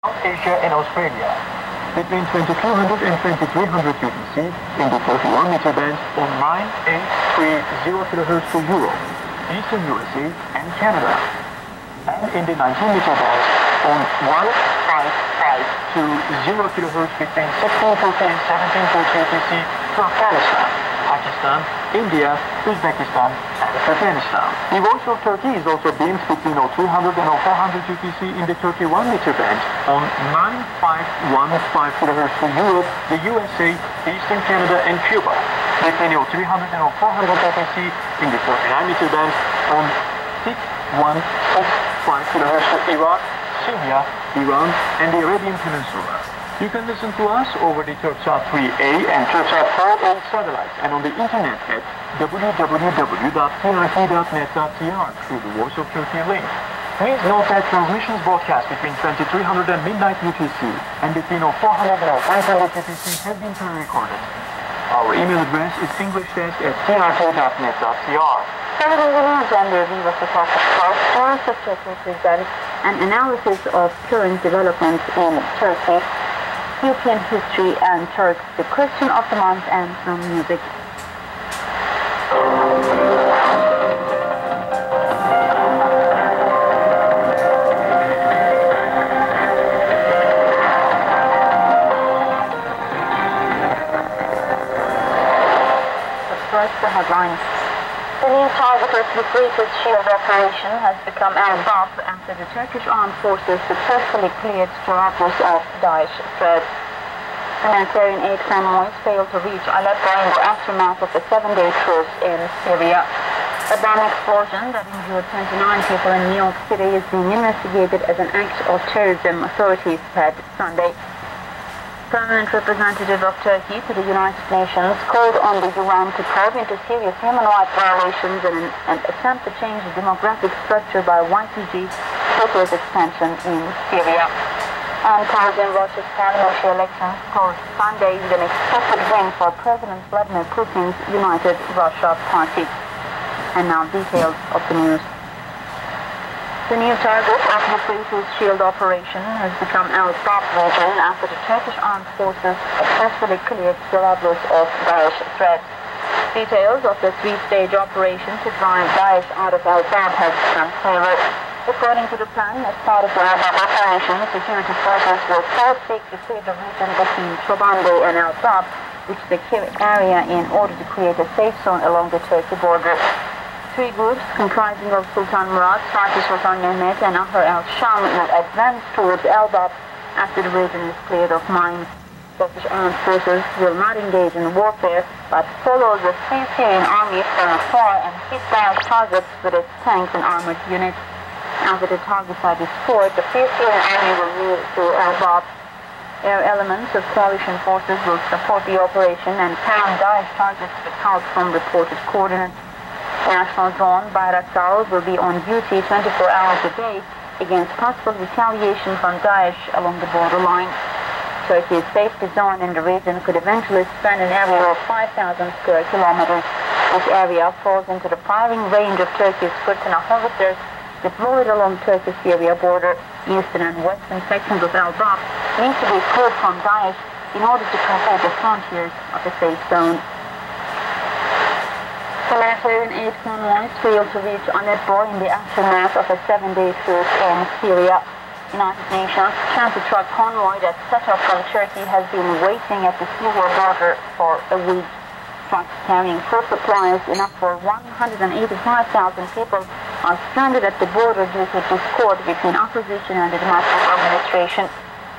South Asia and Australia, between 2200 and 2300 UTC in the 31-meter band on 9830 kHz to Europe, Eastern USA and Canada, and in the 19-meter band on 1550 kHz between 1640 and 1740 UTC to Afghanistan, Pakistan, India, Uzbekistan, and Turkmenistan. The voice of Turkey is also beamed between 0300 and 0400 UTC in the 31-meter band on 9515 kHz to Europe, the USA, Eastern Canada, and Cuba, between 0300 and 0400 UTC in the 39-meter band on 6165 kHz to Iraq, Syria, Iran, and the Arabian Peninsula. You can listen to us over the Tecsun 3A and Tecsun PL-680 satellites and on the internet at www.trt.net.tr through the Voice of Turkey link. Please note that transmissions broadcast between 2300 and midnight UTC and between 0400 and 0500 UTC have been pre-recorded. Our email address is englishdesk@trt.net.tr. Sevgili dinleyiciler, Viva Sokak'ta Voice of Turkey presents an analysis of current developments in Turkey, European history and Turks, the Christian of the month, and some music. But first, the headlines. The new target of the greatest shield operation has become Al-Bab after the Turkish armed forces successfully cleared Trablus of Daesh threat. Humanitarian aid convoys failed to reach Aleppo in the aftermath of the 7-day truce in Syria. A bomb explosion that injured 29 people in New York City is being investigated as an act of terrorism, authorities said Sunday. Permanent representative of Turkey to the United Nations called on the UN to probe into serious human rights violations and an attempt to change the demographic structure by YPG Hitler's expansion in Syria. And President Russia's parliamentary elections caused Sunday with an expected win for President Vladimir Putin's United Russia Party. And now details of the news. The new target of the greatest shield operation has become Al-Bab region after the Turkish armed forces successfully cleared Trablus of Daesh threat. Details of the three-stage operation to drive Daesh out of Al-Bab have become clearer. According to the plan, as part of the Al-Bab operation, security forces will first seek to clear the region between Chobande and Al-Bab, which is the key area, in order to create a safe zone along the Turkey border. Three groups comprising of Sultan Murad, Fatih Sultan Mehmet, and Ahrar al-Sham will advance towards Al-Bab after the region is cleared of mines. Turkish armed forces will not engage in warfare, but follow the Free Syrian army from afar and hit Daesh targets with its tanks and armored units. After the targets are destroyed, the Free Syrian army will move to Al-Bab. Air elements of coalition forces will support the operation and pound Daesh targets with help from reported coordinates. National drone Bayraktar will be on duty 24 hours a day against possible retaliation from Daesh along the borderline. Turkey's safety zone in the region could eventually span an area of 5,000 square kilometers. This area falls into the firing range of Turkey's Fırtına howitzers deployed along Turkey-Syria border. Eastern and western sections of Al-Bab need to be cleared from Daesh in order to complete the frontiers of the safe zone. Humanitarian aid convoys failed to reach Aleppo in the aftermath of a 7-day truce in Syria. United Nations transit truck convoy that set off from Turkey has been waiting at the Syria border for a week. Trucks carrying food supplies enough for 185,000 people are stranded at the border due to discord between opposition and the Damascus administration.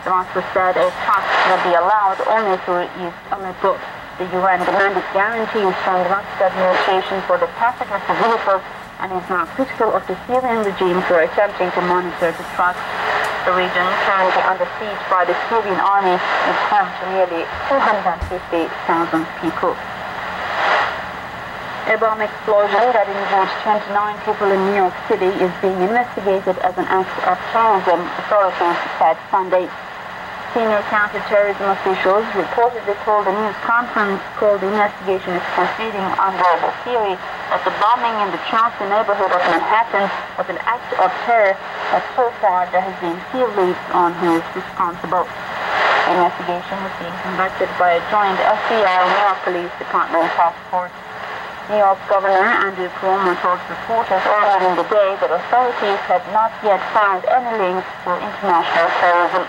Damascus said a truck will be allowed only through East Aleppo. The UN demanded guarantees from the Damascus administration for the passage of the vehicles and is now critical of the Syrian regime for attempting to monitor the trucks. The region, currently under siege by the Syrian army, is home to nearly 250,000 people. A bomb explosion that injured 29 people in New York City is being investigated as an act of terrorism, authorities said Sunday. Senior counter-terrorism officials reportedly told a news conference called "The investigation is proceeding under the theory that the bombing in the Chelsea neighborhood of Manhattan was an act of terror but so far there has been few leads on who is responsible. The investigation is being conducted by a joint FBI New York Police Department task force. New York Governor Andrew Cuomo told reporters earlier in the day that authorities had not yet found any links to international terrorism.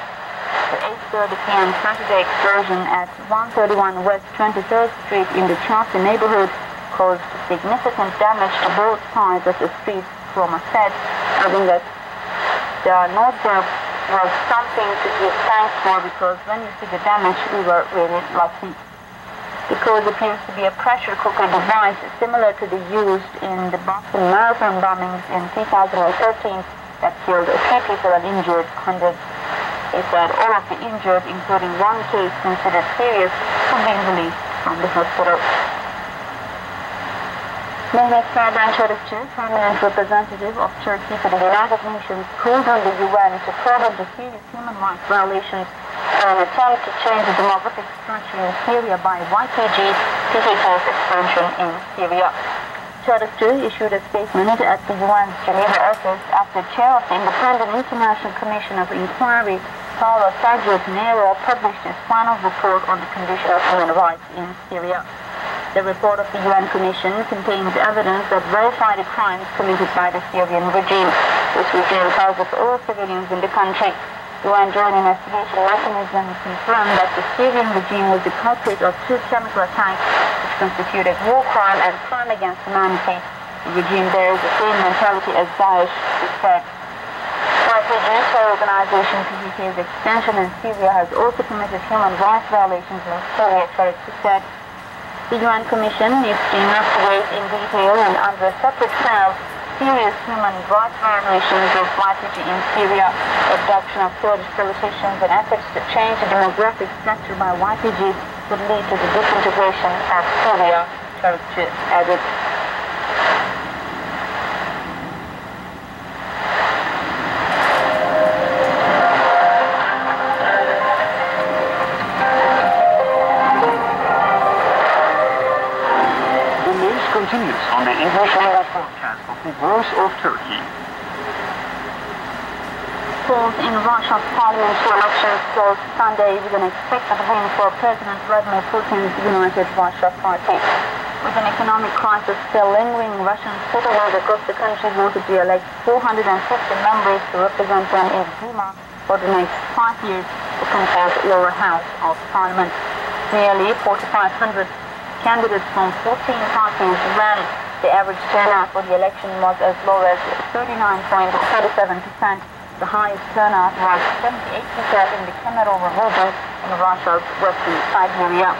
The 8:30 p.m. Saturday explosion at 131 West 23rd Street in the Charleston neighborhood caused significant damage to both sides of the street, Cuomo said, adding that there was something to give thanks for because when you see the damage, we were really lucky. The cause appears to be a pressure cooker device similar to the used in the Boston Marathon bombings in 2013 that killed 3 people and injured hundreds. He said all of the injured, including one case considered serious, have been released from the hospital. Mehmet Ferdan Çorukçu, permanent representative of Turkey for the United Nations, called on the UN to probe into serious human rights violations in an attempt to change the demographic structure in Syria by YPG PKK's expansion in Syria. Çorukçu issued a statement at the UN's Geneva office after chair of the Independent International Commission of Inquiry, Paolo Sergio Pinero, published his final report on the condition of human rights in Syria. The report of the UN Commission contains evidence that verified crimes committed by the Syrian regime. This regime targets all civilians in the country. The UN Joint Investigation Mechanism confirmed that the Syrian regime was the culprit of 2 chemical attacks which constituted war crime and crime against humanity. The regime bears the same mentality as Daesh, he said. YPG terror organization PKK's extension in Syria has also committed human rights violations in Syria, Çorukçu said. The UN Commission needs to investigate in detail and under a separate file serious human rights violations of YPG in Syria, abduction of Kurdish politicians, and efforts to change the demographic structure by YPG would lead to the disintegration of Syria, Çorukçu added. Continues on the English language broadcast of the Voice of Turkey. Polls in Russia's parliamentary elections closed Sunday with an expected win for President Vladimir Putin's United Russia Party. With an economic crisis still lingering, Russian citizens across the country voted to elect 450 members to represent them in Duma for the next 5 years, the country's lower house of parliament. Nearly 4,500 candidates from 14 parties ran. The average turnout for the election was as low as 39.37%. The highest turnout was 78% in the Kemerovo region in Russia's western Siberia.